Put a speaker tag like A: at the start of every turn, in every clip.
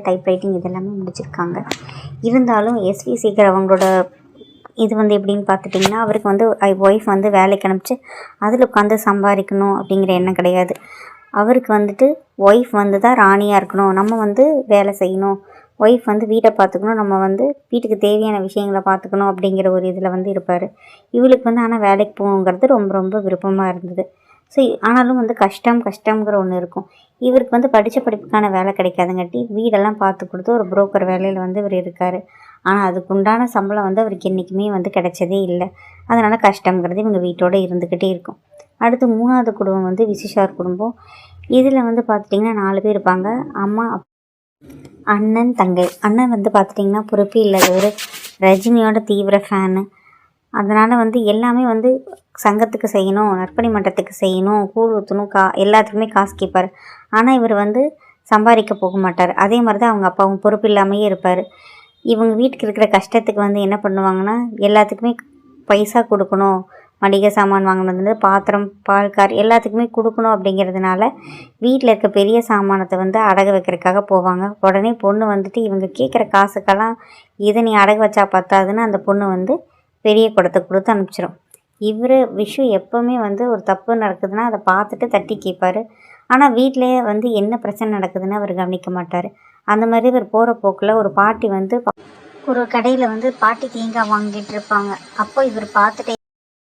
A: Typewriting இதெல்லாமே முடிச்சிருக்காங்க. இருந்தாலும் எஸ்வி சேகர் அவங்களோட இது வந்து எப்படின்னு பார்த்துட்டிங்கன்னா, அவருக்கு வந்து ஒய்ஃப் வந்து வேலைக்கு அனுப்பிச்சு அதில் உட்காந்து சம்பாதிக்கணும் அப்படிங்கிற எண்ணம் கிடையாது. அவருக்கு வந்துட்டு ஒய்ஃப் வந்து தான் ராணியாக இருக்கணும், நம்ம வந்து வேலை செய்யணும், ஒய்ஃப் வந்து வீட்டை பார்த்துக்கணும், நம்ம வந்து வீட்டுக்கு தேவையான விஷயங்களை பார்த்துக்கணும் அப்படிங்கிற ஒரு இதில் வந்து இருப்பார். இவளுக்கு வந்து ஆனால் வேலைக்கு போகணுங்கிறது ரொம்ப ரொம்ப விருப்பமாக இருந்தது. ஸோ ஆனாலும் வந்து கஷ்டங்கிற ஒன்று இருக்கும். இவருக்கு வந்து படித்த படிப்புக்கான வேலை கிடைக்காதுங்காட்டி வீடெல்லாம் பார்த்து கொடுத்து ஒரு புரோக்கர் வேலையில் வந்து இவர் இருக்கார். ஆனால் அதுக்குண்டான சம்பளம் வந்து அவருக்கு என்றைக்குமே வந்து கிடைச்சதே இல்லை. அதனால் கஷ்டங்கிறது இவங்க வீட்டோடு இருந்துக்கிட்டே இருக்கும். அடுத்து 3வது குடும்பம் வந்து விசிஷார் குடும்பம். இதில் வந்து பார்த்துட்டிங்கன்னா 4 பேர் இருப்பாங்க. அம்மா, அண்ணன், தங்கை. அண்ணன் வந்து பார்த்துட்டிங்கன்னா பொறுப்பே இல்லாதவர், ரஜினியோட தீவிர ஃபேனு. அதனால் வந்து எல்லாமே வந்து சங்கத்துக்கு செய்யணும், நற்பணி மன்றத்துக்கு செய்யணும், கூழ் ஊற்றணும், எல்லாத்துக்குமே காசு கேட்பார். ஆனால் இவர் வந்து சம்பாதிக்க போக மாட்டார். அதே மாதிரி தான் அவங்க அப்பாவும் பொறுப்பு இல்லாமையே இருப்பார். இவங்க வீட்டுக்கு இருக்கிற கஷ்டத்துக்கு வந்து என்ன பண்ணுவாங்கன்னா, எல்லாத்துக்குமே பைசா கொடுக்கணும், மளிகை சாமான் வாங்கினது, பாத்திரம், பால், கார் எல்லாத்துக்குமே கொடுக்கணும். அப்படிங்கிறதுனால வீட்டில் இருக்க பெரிய சாமானத்தை வந்து அடகு வைக்கிறதுக்காக போவாங்க. உடனே பொண்ணு வந்துட்டு இவங்க கேட்குற காசுக்கெல்லாம் இதை நீ அடகு வச்சா பத்தாதுன்னு அந்த பொண்ணு வந்து பெரிய குடத்தை கொடுத்து அனுப்பிச்சிடும். விஷு எப்போவுமே வந்து ஒரு தப்பு நடக்குதுன்னா அதை பார்த்துட்டு தட்டி கேட்பார். ஆனால் வீட்டிலேயே வந்து என்ன பிரச்சனை நடக்குதுன்னு அவர் கவனிக்க மாட்டார். அந்த மாதிரி இவர் போகிற போக்கில் ஒரு பாட்டி வந்து ஒரு கடையில் வந்து பாட்டி தேங்காய் வாங்கிட்டு இருப்பாங்க. அப்போ இவர் பார்த்துட்டே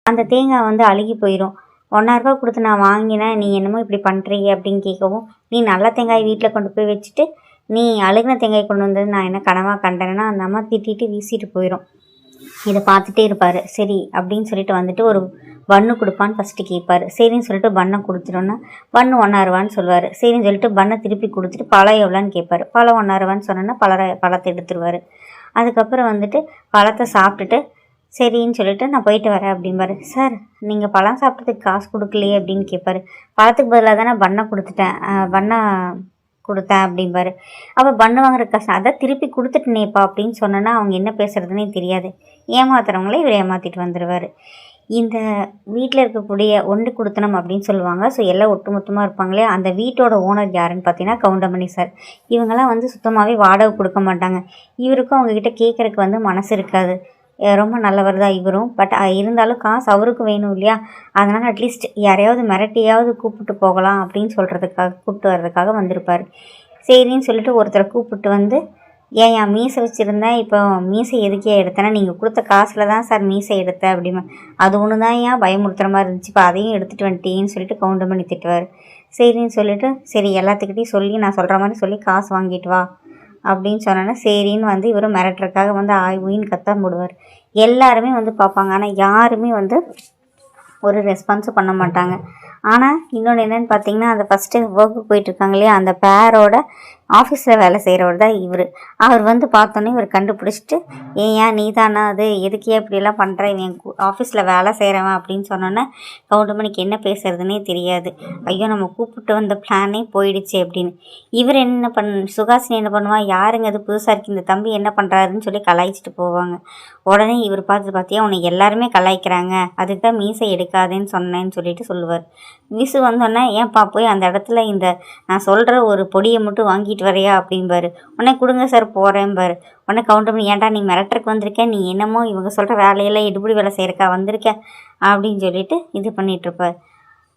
A: அந்த தேங்காய் வந்து அழுகி போயிடும். 1,000 ரூபா கொடுத்து நான் வாங்கினேன், நீ என்னமோ இப்படி பண்ணுறீங்க அப்படின்னு கேட்கவும், நீ நல்ல தேங்காய் வீட்டில் கொண்டு போய் வச்சுட்டு நீ அழுகின தேங்காய் கொண்டு வந்தது நான் என்ன கனவாக கண்டேன்னா அந்த அம்மா திட்டிட்டு வீசிட்டு போயிடும். இதை பார்த்துட்டே இருப்பார். சரி அப்படின்னு சொல்லிட்டு வந்துட்டு ஒரு பன்னு கொடுப்பான்னு ஃபஸ்ட்டு கேட்பார். சரின்னு சொல்லிட்டு பண்ணை கொடுத்துட்டோன்னா பன்னு 1,000 ரூபான்னு சொல்லுவார். சரின்னு சொல்லிட்டு பண்ணை திருப்பி கொடுத்துட்டு பழம் எவ்வளோன்னு கேட்பார். பழம் 1,000 ரூபான்னு சொன்னோன்னா பழத்தை எடுத்துருவார். அதுக்கப்புறம் வந்துட்டு பழத்தை சாப்பிட்டுட்டு சரின்னு சொல்லிட்டு நான் போயிட்டு வரேன் அப்படிம்பாரு. சார் நீங்கள் பழம் சாப்பிட்றதுக்கு காசு கொடுக்கலையே அப்படின்னு கேட்பாரு. பழத்துக்கு பதிலாக தானே பண்ணை கொடுத்தேன் அப்படிம்பாரு. அப்போ பண்ணு வாங்குற காசு அதை திருப்பி கொடுத்துட்டேனேப்பா அப்படின்னு சொன்னோன்னா அவங்க என்ன பேசுகிறதுனே தெரியாது. ஏமாத்துறவங்களே இவர் ஏமாற்றிட்டு வந்துடுவார். இந்த வீட்டில் இருக்கக்கூடிய ஒன்று குடுத்தனம் அப்படின்னு சொல்லுவாங்க. ஸோ எல்லாம் ஒட்டுமொத்தமாக இருப்பாங்களே, அந்த வீட்டோட ஓனர் யாருன்னு பார்த்தீங்கன்னா கவுண்டமணி சார். இவங்கெல்லாம் வந்து சுத்தமாகவே வாடகை கொடுக்க மாட்டாங்க. இவருக்கும் அவங்கக்கிட்ட கேட்குறக்கு வந்து மனசு இருக்காது. ரொம்ப நல்லவர் தான் இவரும். பட் இருந்தாலும் காசு அவருக்கும் வேணும் இல்லையா? அதனால் அட்லீஸ்ட் யாரையாவது மிரட்டியாவது கூப்பிட்டு போகலாம் அப்படின்னு கூப்பிட்டு வர்றதுக்காக வந்திருப்பார். சரின்னு சொல்லிட்டு ஒருத்தரை கூப்பிட்டு வந்து, என் மீசை வச்சுருந்தேன், இப்போ மீசை எதுக்கே எடுத்தேன்னா, நீங்கள் கொடுத்த காசில் தான் சார் மீசை எடுத்தேன் அப்படிமா. அது ஒன்று தான் ஏன் பயமுறுத்துகிற மாதிரி இருந்துச்சு, இப்போ அதையும் எடுத்துகிட்டு வந்துட்டேன்னு சொல்லிட்டு கவுண்டர் பண்ணி திட்டுவார். சரின்னு சொல்லிட்டு, சரி எல்லாத்துக்கிட்டையும் சொல்லி நான் சொல்கிற மாதிரி சொல்லி காசு வாங்கிட்டு வா அப்படின்னு சொன்னோன்னா, சரின்னு வந்து இவர் மிரட்டுறதுக்காக வந்து ஊயின்னு கத்தான் போடுவார். எல்லாருமே வந்து பார்ப்பாங்க. ஆனால் யாருமே வந்து ஒரு ரெஸ்பான்ஸும் பண்ண மாட்டாங்க. ஆனால் இன்னொன்று என்னென்னு பார்த்தீங்கன்னா, அந்த ஃபஸ்ட்டு ஒர்க்கு போயிட்டுருக்காங்க இல்லையா, அந்த பேரோட ஆஃபீஸில் வேலை செய்கிறவர் தான் இவர். அவர் வந்து பார்த்தோன்னே இவர் கண்டுபிடிச்சிட்டு, ஏன் நீ தானா அது, எதுக்கே இப்படியெல்லாம் பண்ணுற, இவன் ஆஃபீஸில் வேலை செய்கிறவன் அப்படின்னு சொன்னோன்னே கவுண்டமணிக்கு என்ன பேசுறதுனே தெரியாது. ஐயோ நம்ம கூப்பிட்டு வந்த பிளானே போயிடுச்சு அப்படின்னு. இவர் சுகாசினி என்ன பண்ணுவா, யாருங்க அது புதுசாக இருக்குது, இந்த தம்பி என்ன பண்ணுறாருன்னு சொல்லி கலாய்ச்சிட்டு போவாங்க. உடனே இவர் பார்த்தியா உன்னை எல்லாருமே கலாய்க்கிறாங்க, அதுக்கு தான் மீசை எடுக்காதேன்னு சொன்னேன்னு சொல்லிட்டு சொல்லுவார். விசு வந்தோன்னே, ஏன்ப்பா போய் அந்த இடத்துல இந்த நான் சொல்கிற ஒரு பொடியை மட்டும் வாங்கிட்டு வரையா அப்படின்பாரு. உடனே கொடுங்க சார் போகிறேன்பாரு. உடனே கவுண்டர் பண்ணி, ஏன்டா நீ மிரட்டுறக்கு வந்திருக்கேன், நீ என்னமோ இவங்க சொல்கிற வேலையெல்லாம் எடுபடி வேலை செய்கிறக்கா வந்திருக்க அப்படின்னு சொல்லிட்டு இது பண்ணிகிட்ருப்பார்.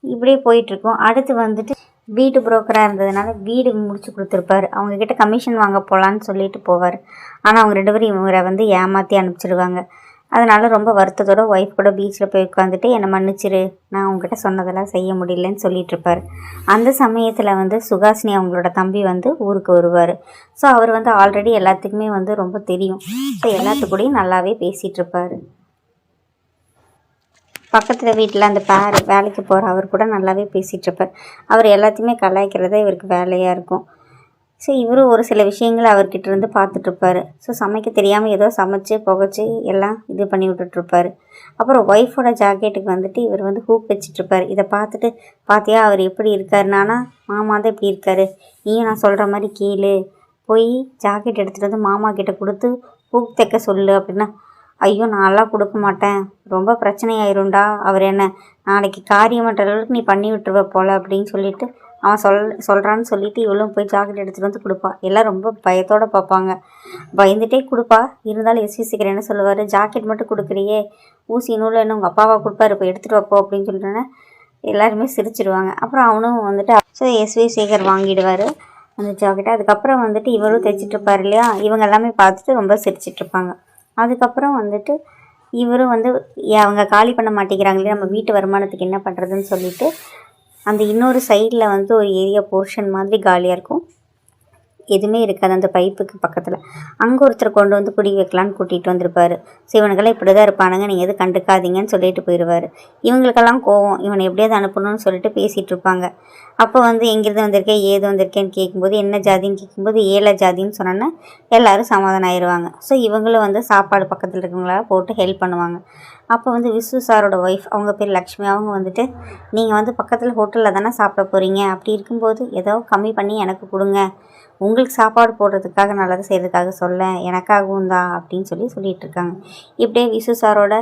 A: இப்படியே போயிட்டுருக்கோம். அடுத்து வந்துட்டு வீட்டு புரோக்கராக இருந்ததுனால வீடு முடிச்சு கொடுத்துருப்பார். அவங்கக்கிட்ட கமிஷன் வாங்க போகலான்னு சொல்லிட்டு போவார். ஆனால் அவங்க 2 பேரும் இவரை வந்து ஏமாற்றி அனுப்பிச்சிடுவாங்க. அதனால் ரொம்ப வருத்தத்தோட ஒய்ஃப் கூட பீச்சில் போய் உட்காந்துட்டு, என்னை மன்னிச்சிரு, நான் உங்ககிட்ட சொன்னதெல்லாம் செய்ய முடியலன்னு சொல்லிகிட்ருப்பார். அந்த சமயத்தில் வந்து சுகாசினி அவங்களோட தம்பி வந்து ஊருக்கு வருவார். ஸோ அவர் வந்து ஆல்ரெடி எல்லாத்துக்குமே வந்து ரொம்ப தெரியும். ஸோ எல்லாத்துக்கூடையும் நல்லாவே பேசிகிட்ருப்பார். பக்கத்தில் வீட்டில் அந்த வேலைக்கு போகிற அவர் கூட நல்லாவே பேசிகிட்ருப்பார். அவர் எல்லாத்தையுமே கலாய்க்கிறதா இவருக்கு வேலையாக இருக்கும். ஸோ இவரும் ஒரு சில விஷயங்களை அவர்கிட்ட இருந்து பார்த்துட்ருப்பார். ஸோ சமைக்க தெரியாமல் ஏதோ சமைச்சு புகைச்சி எல்லாம் இது பண்ணி விட்டுட்ருப்பார். அப்புறம் ஒய்ஃபோட ஜாக்கெட்டுக்கு வந்துட்டு இவர் வந்து ஹூக் வச்சிட்ருப்பார். இதை பார்த்துட்டு, பார்த்தியா அவர் எப்படி இருக்கார், நானா மாமா தான் இப்படி இருக்கார், நீயும் நான் சொல்கிற மாதிரி கேளு, போய் ஜாக்கெட் எடுத்துகிட்டு வந்து மாமா கிட்ட கொடுத்து ஹூக் தைக்க சொல்லு அப்படின்னா, ஐயோ நான்லாம் கொடுக்க மாட்டேன், ரொம்ப பிரச்சனையாயிரும்டா, அவர் என்ன நாளைக்கு காரியம் பண்ணுற அளவுக்கு நீ பண்ணி விட்டுருவ போல் அப்படின்னு சொல்லிட்டு அவன் சொல்கிறான்னு சொல்லிவிட்டு இவளும் போய் ஜாக்கெட் எடுத்துகிட்டு வந்து கொடுப்பா. எல்லாம் ரொம்ப பயத்தோடு பார்ப்பாங்க. பயந்துகிட்டே கொடுப்பா. இருந்தாலும் எஸ்வி சேகர் என்ன சொல்லுவார், ஜாக்கெட் மட்டும் கொடுக்குறியே, ஊசி நூலில் என்ன உங்கள் அப்பாவா கொடுப்பாரு, இப்போ எடுத்துகிட்டு வைப்போம் அப்படின்னு சொல்லிட்டோன்னே எல்லாருமே சிரிச்சிடுவாங்க. அப்புறம் அவனும் வந்துட்டு ஸோ எஸ்வி சேகர் வாங்கிடுவார் அந்த ஜாக்கெட்டை. அதுக்கப்புறம் வந்துட்டு இவரும் தைச்சிட்ருப்பார் இல்லையா, இவங்க எல்லாமே பார்த்துட்டு ரொம்ப சிரிச்சிட்ருப்பாங்க. அதுக்கப்புறம் வந்துட்டு இவரும் வந்து அவங்க காலி பண்ண மாட்டேங்கிறாங்களே, நம்ம வீட்டு வருமானத்துக்கு என்ன பண்ணுறதுன்னு சொல்லிட்டு அந்த இன்னொரு சைடில் வந்து ஒரு ஏரியா போர்ஷன் மாதிரி காலியாக இருக்கும், எதுவுமே இருக்காது அந்த பைப்புக்கு பக்கத்தில். அங்கே ஒருத்தர் கொண்டு வந்து குடி வைக்கலான்னு கூட்டிகிட்டு வந்திருப்பார். ஸோ இவனுக்கெல்லாம் இப்படி தான் இருப்பானுங்க, நீங்கள் எதுவும் கண்டுக்காதீங்கன்னு சொல்லிட்டு போயிடுவார். இவங்களுக்கெல்லாம் கோவம், இவனை எப்படியாவது அனுப்பணும்னு சொல்லிட்டு பேசிகிட்டு இருப்பாங்க. அப்போ வந்து எங்கேருந்து வந்திருக்கேன் ஏது வந்திருக்கேன்னு கேட்கும்போது, என்ன ஜாதின்னு கேட்கும்போது ஏழை ஜாதின்னு சொன்னோன்னா எல்லோரும் சமாதானம் ஆயிடுவாங்க. ஸோ இவங்களும் வந்து சாப்பாடு பக்கத்தில் இருக்கவங்களால போட்டு ஹெல்ப் பண்ணுவாங்க. அப்போ வந்து விசு சாரோட ஒய்ஃப், அவங்க பேர் லக்ஷ்மி, அவங்க வந்துட்டு, நீங்கள் வந்து பக்கத்தில் ஹோட்டலில் தானே சாப்பிட போகிறீங்க, அப்படி இருக்கும்போது ஏதோ கம்மி பண்ணி எனக்கு கொடுங்க, உங்களுக்கு சாப்பாடு போடுறதுக்காக நல்லது செய்கிறதுக்காக சொல்ல, எனக்காகவும் தான் அப்படின்னு சொல்லிகிட்ருக்காங்க. இப்படியே விசு சாரோட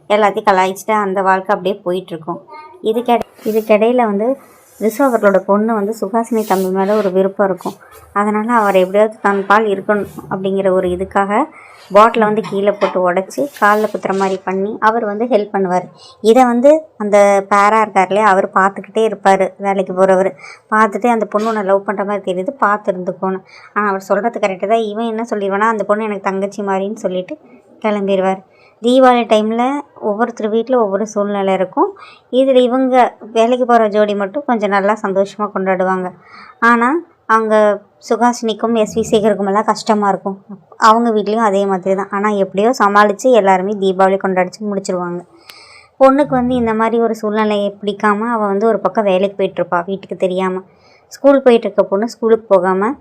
A: எல்லாத்தையும் கலாய்ச்சிட்டு அந்த வாழ்க்கை அப்படியே போயிட்டுருக்கும். இதுக்கிடையில் வந்து விசு அவர்களோட பொண்ணு வந்து சுகாசினி தம்பி மேலே ஒரு விருப்பம் இருக்கும். அதனால் அவர் எப்படியாவது தன் பால் இருக்கணும் அப்படிங்கிற ஒரு இதுக்காக பாட்டிலை வந்து கீழே போட்டு உடச்சி காலில் குத்துற மாதிரி பண்ணி அவர் வந்து ஹெல்ப் பண்ணுவார். இதை வந்து அந்த பேராக இருக்கார் இல்லையா, அவர் பார்த்துக்கிட்டே இருப்பார். வேலைக்கு போகிறவர் பார்த்துட்டு அந்த பொண்ணு ஒன்று லவ் பண்ணுற மாதிரி தெரியுது, பார்த்து இருந்துக்கோணும். ஆனால் அவர் சொல்கிறது கரெக்டு தான். இவன் என்ன சொல்லிடுவானா, அந்த பொண்ணு எனக்கு தங்கச்சி மாதிரின்னு சொல்லிட்டு கிளம்பிடுவார். தீபாவளி டைமில் ஒவ்வொருத்தர் வீட்டில் ஒவ்வொரு சூழ்நிலை இருக்கும். இதில் இவங்க வேலைக்கு போகிற ஜோடி மட்டும் கொஞ்சம் நல்லா சந்தோஷமாக கொண்டாடுவாங்க. ஆனால் அங்கே சுகாசினிக்கும் எஸ்வி சேகருக்கும் எல்லாம் கஷ்டமாக இருக்கும். அவங்க வீட்லேயும் அதே மாதிரி தான். ஆனால் எப்படியோ சமாளித்து எல்லாருமே தீபாவளி கொண்டாடிச்சு முடிச்சிருவாங்க. பொண்ணுக்கு வந்து இந்த மாதிரி ஒரு சூழ்நிலையை பிடிக்காமல் அவள் வந்து ஒரு பக்கம் வேலைக்கு போயிட்டுருப்பா, வீட்டுக்கு தெரியாமல். ஸ்கூல் போயிட்டுருக்க பொண்ணு ஸ்கூலுக்கு போகாமல்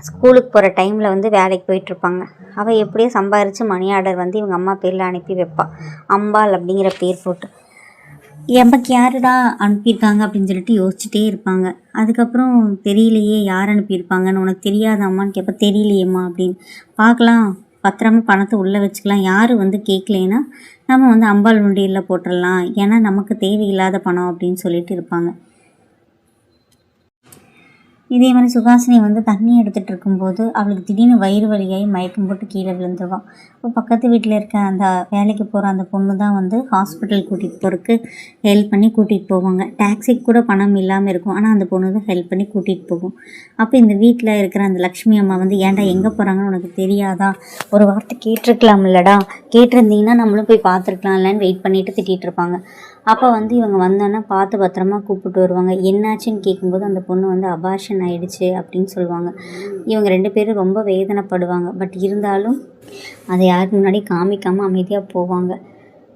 A: ஸ்கூலுக்கு போகிற டைமில் வந்து வேலைக்கு போயிட்டுருப்பாங்க. அவள் எப்படியோ சம்பாரித்து மணி ஆர்டர் வந்து இவங்க அம்மா பேரில் அனுப்பி வைப்பாள், அம்பாள் அப்படிங்கிற பேர் போட்டு. எம்பக்கு யாருடா அனுப்பியிருக்காங்க அப்படின்னு சொல்லிட்டு யோசிச்சுட்டே இருப்பாங்க. அதுக்கப்புறம் தெரியலையே யார் அனுப்பியிருப்பாங்கன்னு, உனக்கு தெரியாதாம்மான்னு கேட்ப, தெரியலையேம்மா அப்படின்னு. பார்க்கலாம் பத்திரமா பணத்தை உள்ளே வச்சுக்கலாம், யார் வந்து கேட்கலைன்னா நம்ம வந்து அம்பாள் உண்டியலில் போட்டுடலாம், ஏன்னா நமக்கு தேவையில்லாத பணம் அப்படின்னு சொல்லிட்டு இருப்பாங்க. இதே மாதிரி சுகாசினி வந்து தண்ணி எடுத்துகிட்டு இருக்கும்போது அவளுக்கு திடீர்னு வயிறு வலியாகி மயக்கம் போட்டு கீழே விழுந்துருவான். இப்போ பக்கத்து வீட்டில் இருக்க அந்த வேலைக்கு போகிற அந்த பொண்ணு தான் வந்து ஹாஸ்பிட்டல் கூட்டிகிட்டு போகிறதுக்கு ஹெல்ப் பண்ணி கூட்டிகிட்டு போவாங்க. டாக்ஸிக்கு கூட பணம் இல்லாமல் இருக்கும், ஆனால் அந்த பொண்ணு தான் ஹெல்ப் பண்ணி கூட்டிகிட்டு போகும். அப்போ இந்த வீட்டில் இருக்கிற அந்த லக்ஷ்மி அம்மா வந்து ஏன்டா எங்கே போகிறாங்கன்னு உனக்கு தெரியாதா, ஒரு வார்த்தை கேட்டிருக்கலாம் இல்லடா, கேட்டிருந்தீங்கன்னா நம்மளும் போய் பார்த்துருக்கலாம் இல்லைன்னு வெயிட் பண்ணிவிட்டு திட்டிகிட்டு இருப்பாங்க. அப்போ வந்து இவங்க வந்தோன்னா பார்த்து பத்திரமா கூப்பிட்டு வருவாங்க. என்னாச்சுன்னு கேட்கும்போது அந்த பொண்ணு வந்து அபார்ஷன் ஆகிடுச்சு அப்படின்னு சொல்லுவாங்க. இவங்க 2 பேரும் ரொம்ப வேதனைப்படுவாங்க. பட் இருந்தாலும் அதை யாருக்கு முன்னாடி காமிக்காமல் அமைதியாக போவாங்க.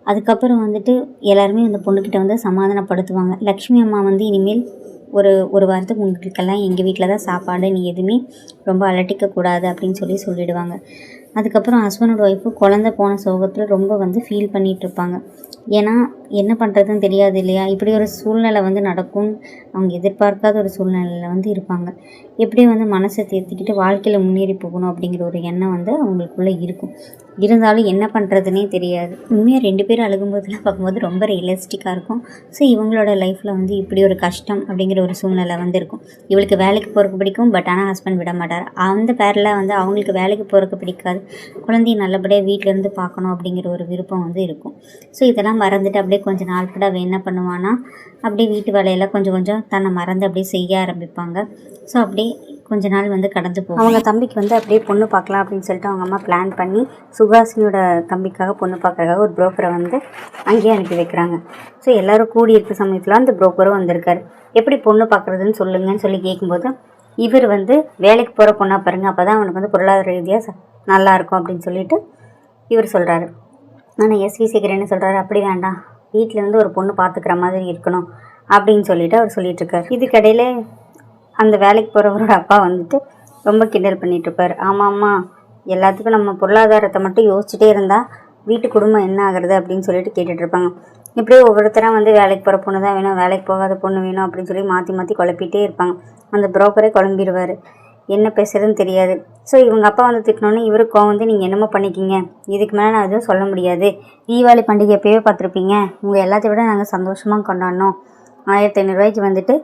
A: அதுக்கப்புறம் வந்துட்டு எல்லாருமே அந்த பொண்ணுக்கிட்ட வந்து சமாதானப்படுத்துவாங்க. லக்ஷ்மி அம்மா வந்து இனிமேல் ஒரு வாரத்துக்கு உங்களுக்கெல்லாம் எங்கள் வீட்டில் தான் சாப்பாடு, நீ எதுவுமே ரொம்ப அலட்டிக்கக்கூடாது அப்படின்னு சொல்லிடுவாங்க. அதுக்கப்புறம் ஹஸ்பண்டோட ஒய்ஃபு குழந்த போன சோகத்தில் ரொம்ப வந்து ஃபீல் பண்ணிகிட்ருப்பாங்க. ஏன்னா என்ன பண்ணுறதுன்னு தெரியாது இல்லையா, இப்படி ஒரு சூழ்நிலை வந்து நடக்கும், அவங்க எதிர்பார்க்காத ஒரு சூழ்நிலையில் வந்து இருப்பாங்க. எப்படி வந்து மனசை தேர்த்திக்கிட்டு வாழ்க்கையில் முன்னேறி போகணும் அப்படிங்கிற ஒரு எண்ணம் வந்து அவங்களுக்குள்ளே இருக்கும். இருந்தாலும் என்ன பண்ணுறதுனே தெரியாது. உண்மையாக 2 பேரும் அழுகும்போதெல்லாம் பார்க்கும்போது ரொம்ப ரியலிஸ்டிக்காக இருக்கும். ஸோ இவங்களோட லைஃப்பில் வந்து இப்படி ஒரு கஷ்டம் அப்படிங்கிற ஒரு சூழ்நிலை வந்து இருக்கும். இவளுக்கு வேலைக்கு போகிறதுக்கு பிடிக்கும், பட் ஆனால் ஹஸ்பண்ட் விட மாட்டார். அந்த பேரில் வந்து அவங்களுக்கு வேலைக்கு போகிறதுக்கு பிடிக்காது, குழந்தைய நல்லபடியாக வீட்டிலேருந்து பார்க்கணும் அப்படிங்கிற ஒரு விருப்பம் வந்து இருக்கும். ஸோ இதெல்லாம் மறந்துட்டு அப்படியே கொஞ்சம் நாள் கூட அவள் என்ன பண்ணுவான்னா, அப்படியே வீட்டு வேலையெல்லாம் கொஞ்சம் கொஞ்சம் தன்னை மறந்து அப்படியே செய்ய ஆரம்பிப்பாங்க. ஸோ அப்படியே கொஞ்ச நாள் வந்து கடந்து போகும். அவங்க தம்பிக்கு வந்து அப்படியே பொண்ணு பார்க்கலாம் அப்படின்னு சொல்லிட்டு அவங்க அம்மா பிளான் பண்ணி சுகாசினியோட தம்பிக்காக பொண்ணு பார்க்கறதுக்காக ஒரு புரோக்கரை வந்து அங்கேயே அனுப்பி வைக்கிறாங்க. ஸோ எல்லோரும் கூடி இருக்க சமயத்தில் அந்த புரோக்கரும் வந்திருக்காரு. எப்படி பொண்ணு பார்க்குறதுன்னு சொல்லுங்கன்னு சொல்லி கேட்கும்போது இவர் வந்து வேலைக்கு போகிற பொண்ணாக பாருங்கள், அப்போ தான் அவனுக்கு வந்து பொருளாதார ரீதியாக நல்லாயிருக்கும் அப்படின்னு சொல்லிட்டு இவர் சொல்கிறாரு. ஆனால் எஸ்வி சேகர் என்ன சொல்கிறாரு, அப்படி வேண்டாம், வீட்டில் வந்து ஒரு பொண்ணு பார்த்துக்கிற மாதிரி இருக்கணும் அப்படின்னு சொல்லிட்டு அவர் சொல்லிகிட்ருக்கார். இதுக்கடையில் அந்த வேலைக்கு போகிறவரோட அப்பா வந்துட்டு ரொம்ப கிண்டல் பண்ணிகிட்ருப்பார். ஆமாம்மா, எல்லாத்துக்கும் நம்ம பொருளாதாரத்தை மட்டும் யோசிச்சுட்டே இருந்தால் வீட்டு குடும்பம் என்ன ஆகுறது அப்படின்னு சொல்லிட்டு கேட்டுட்ருப்பாங்க. இப்படியே ஒவ்வொருத்தராக வந்து வேலைக்கு போகிற பொண்ணு தான் வேணும், வேலைக்கு போகாத பொண்ணு வேணும் அப்படின்னு சொல்லி மாற்றி மாற்றி குழப்பிகிட்டே இருப்பாங்க. அந்த புரோக்கரே குழம்பிடுவார், என்ன பேசுகிறதுன்னு தெரியாது. ஸோ இவங்க அப்பா வந்து திட்டினோன்னே இவருக்கும் வந்து நீங்கள் என்னமோ பண்ணிக்கிங்க, இதுக்கு மேலே நான் எதுவும் சொல்ல முடியாது, தீபாவளி பண்டிகை எப்போயே பார்த்துருப்பீங்க, உங்கள் எல்லாத்தையும் விட நாங்கள் சந்தோஷமாக கொண்டாடினோம், 1500 ரூபாய்க்கு வந்துட்டு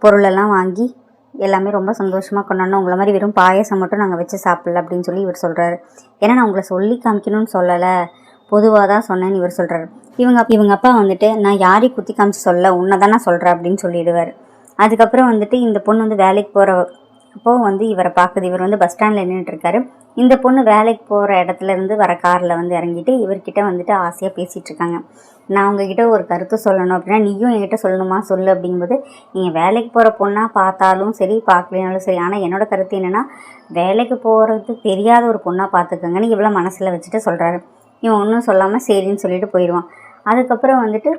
A: பொருளெல்லாம் வாங்கி எல்லாமே ரொம்ப சந்தோஷமாக கொண்டாடணும், உங்களை மாதிரி வெறும் பாயசம் மட்டும் நாங்கள் வச்சு சாப்பிடல அப்படின்னு சொல்லி இவர் சொல்கிறாரு. ஏன்னா நான் உங்களை சொல்லி காமிக்கணும்னு சொல்லலை, பொதுவாக தான் சொன்னேன்னு இவர் சொல்கிறாரு. இவங்க அப்பா வந்துட்டு நான் யாரையும் குத்தி காமிச்சு சொல்ல, உன்னை தான் நான் சொல்கிறேன் அப்படின்னு சொல்லிடுவார். அதுக்கப்புறம் வந்துட்டு இந்த பொண்ணு வந்து வேலைக்கு போகிறப்போ வந்து இவரை பார்க்குது. இவர் வந்து பஸ் ஸ்டாண்டில் நின்றுட்டுருக்காரு. இந்த பொண்ணு வேலைக்கு போகிற இடத்துலேருந்து வர காரில் வந்து இறங்கிட்டு இவர்கிட்ட வந்துட்டு ஆசையாக பேசிகிட்டு இருக்காங்க. நான் உங்ககிட்ட ஒரு கருத்து சொல்லணும் அப்படின்னா நீயும் என்கிட்ட சொல்லணுமா, சொல்லு அப்படிங்கும்போது, நீங்கள் வேலைக்கு போகிற பொண்ணாக பார்த்தாலும் சரி பார்க்கலனாலும் சரி, ஆனால் என்னோடய கருத்து என்னென்னா வேலைக்கு போகிறது தெரியாத ஒரு பொண்ணாக பார்த்துக்கங்கன்னு இவ்வளோ மனசில் வச்சுட்டு சொல்கிறாரு. இவன் ஒன்றும் சொல்லாமல் சரின்னு சொல்லிட்டு போயிடுவான். அதுக்கப்புறம் வந்துட்டு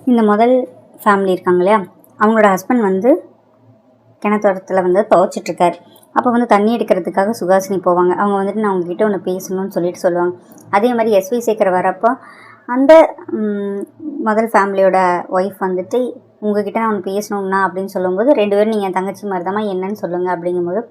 A: இந்த முதல் ஃபேமிலி இருக்காங்க இல்லையா, அவங்களோட ஹஸ்பண்ட் வந்து கிணத்தோட்டத்தில் வந்து துவைச்சிட்ருக்காரு. அப்போ வந்து தண்ணி எடுக்கிறதுக்காக சுகாசினி போவாங்க. அவங்க வந்துட்டு நான் உங்ககிட்ட ஒன்று பேசணும்னு சொல்லிட்டு சொல்லுவாங்க. அதே மாதிரி எஸ்வி சேகர் வரப்போ அந்த முதல் ஃபேமிலியோட ஒய்ஃப் வந்துட்டு உங்ககிட்ட நான் ஒன்று பேசணும்னா அப்படின்னு சொல்லும்போது 2 பேரும் நீங்கள் என் தங்கச்சி மாதிரி தான் என்னன்னு சொல்லுங்கள் அப்படிங்கும்போது